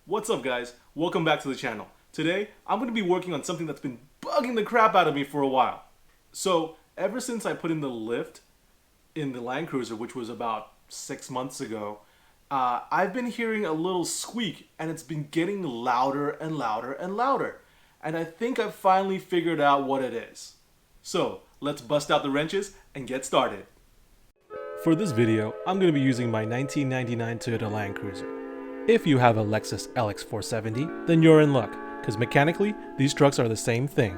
What's up guys? Welcome back to the channel. Today, I'm going to be working on something that's been bugging the crap out of me for a while. So, ever since I put in the lift in the Landcruiser, which was about 6 months ago, I've been hearing a little squeak and it's been getting louder and louder and louder. And I think I've finally figured out what it is. So, let's bust out the wrenches and get started. For this video, I'm going to be using my 1999 Toyota Landcruiser. If you have a Lexus LX470, then you're in luck, because mechanically, these trucks are the same thing.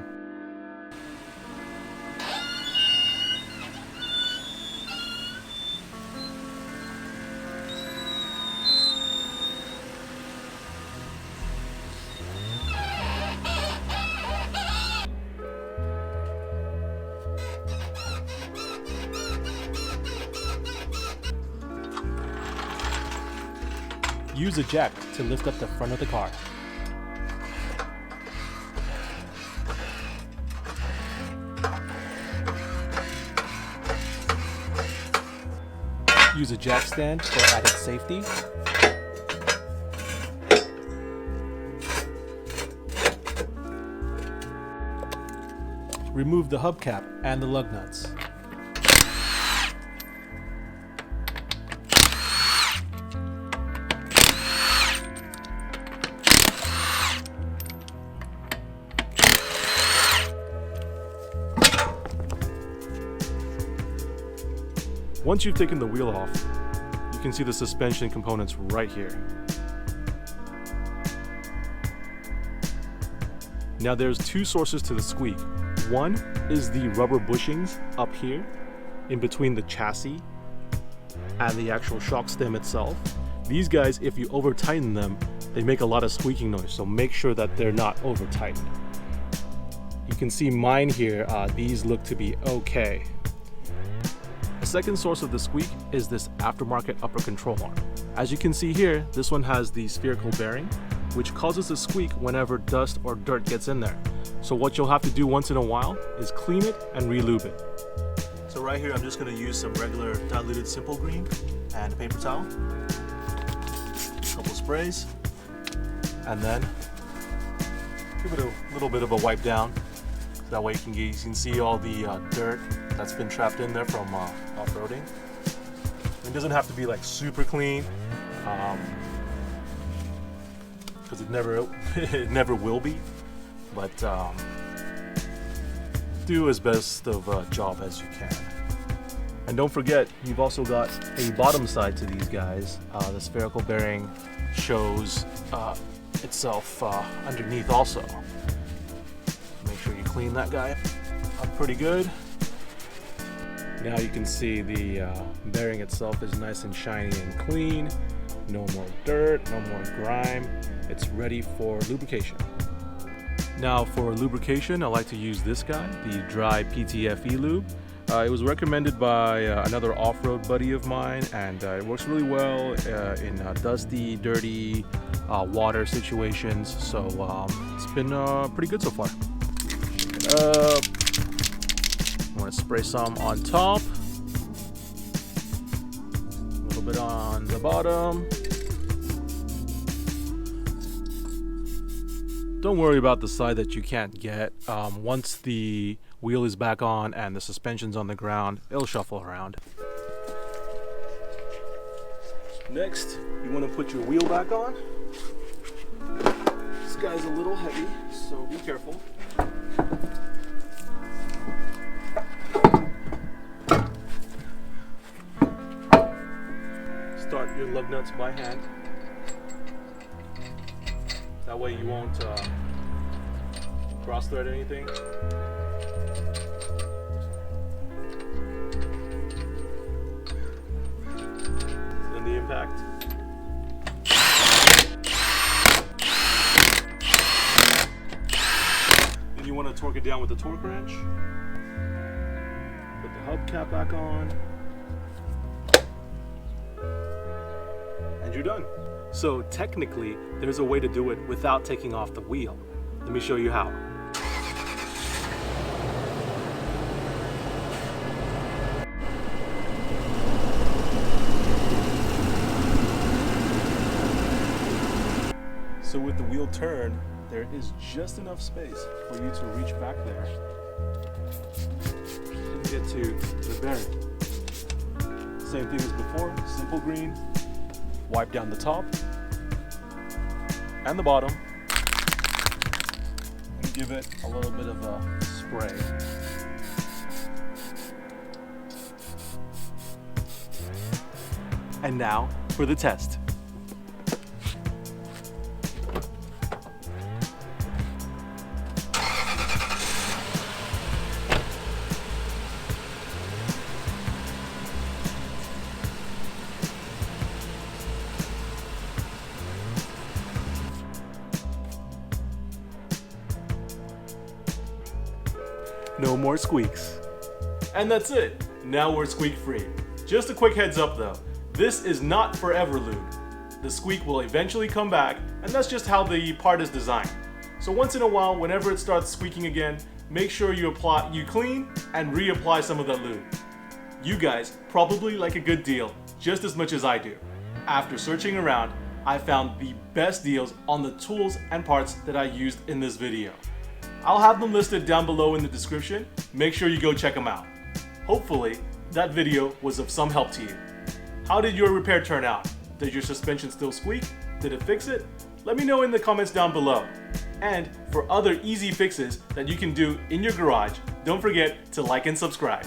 Use a jack to lift up the front of the car. Use a jack stand for added safety. Remove the hubcap and the lug nuts. Once you've taken the wheel off, you can see the suspension components right here. Now there's two sources to the squeak. One is the rubber bushings up here, in between the chassis and the actual shock stem itself. These guys, if you over tighten them, they make a lot of squeaking noise, so make sure that they're not over tightened. You can see mine here, these look to be okay. The second source of the squeak is this aftermarket upper control arm. As you can see here, this one has the spherical bearing, which causes a squeak whenever dust or dirt gets in there. So what you'll have to do once in a while is clean it and re-lube it. So right here, I'm just going to use some regular diluted simple green and a paper towel, a couple sprays, and then give it a little bit of a wipe down. That way you can see all the dirt that's been trapped in there from off-roading. It doesn't have to be like super clean, because it never will be. But do as best of a job as you can. And don't forget, you've also got a bottom side to these guys. The spherical bearing shows itself underneath also. Make sure you clean that guy up pretty good. Now you can see the bearing itself is nice and shiny and clean. No more dirt, no more grime. It's ready for lubrication. Now for lubrication, I like to use this guy, the dry PTFE lube. It was recommended by another off-road buddy of mine, and it works really well in dusty, dirty water situations. So it's been pretty good so far. I'm going to spray some on top, a little bit on the bottom. Don't worry about the side that you can't get. Once the wheel is back on and the suspension's on the ground, it'll shuffle around. Next, you want to put your wheel back on. This guy's a little heavy, so be careful. Start your lug nuts by hand. That way you won't cross thread anything. Then the impact. Then you want to torque it down with the torque wrench. Put the hubcap back on. And you're done. So technically, there's a way to do it without taking off the wheel. Let me show you how. So with the wheel turned, there is just enough space for you to reach back there and get to the bearing. Same thing as before, simple green, wipe down the top and the bottom and give it a little bit of a spray. And now for the test. No more squeaks. And that's it. Now we're squeak free. Just a quick heads up though, this is not forever lube. The squeak will eventually come back, and that's just how the part is designed. So once in a while, whenever it starts squeaking again, make sure you clean and reapply some of that lube. You guys probably like a good deal just as much as I do. After searching around, I found the best deals on the tools and parts that I used in this video. I'll have them listed down below in the description. Make sure you go check them out. Hopefully, that video was of some help to you. How did your repair turn out? Did your suspension still squeak? Did it fix it? Let me know in the comments down below. And for other easy fixes that you can do in your garage, don't forget to like and subscribe.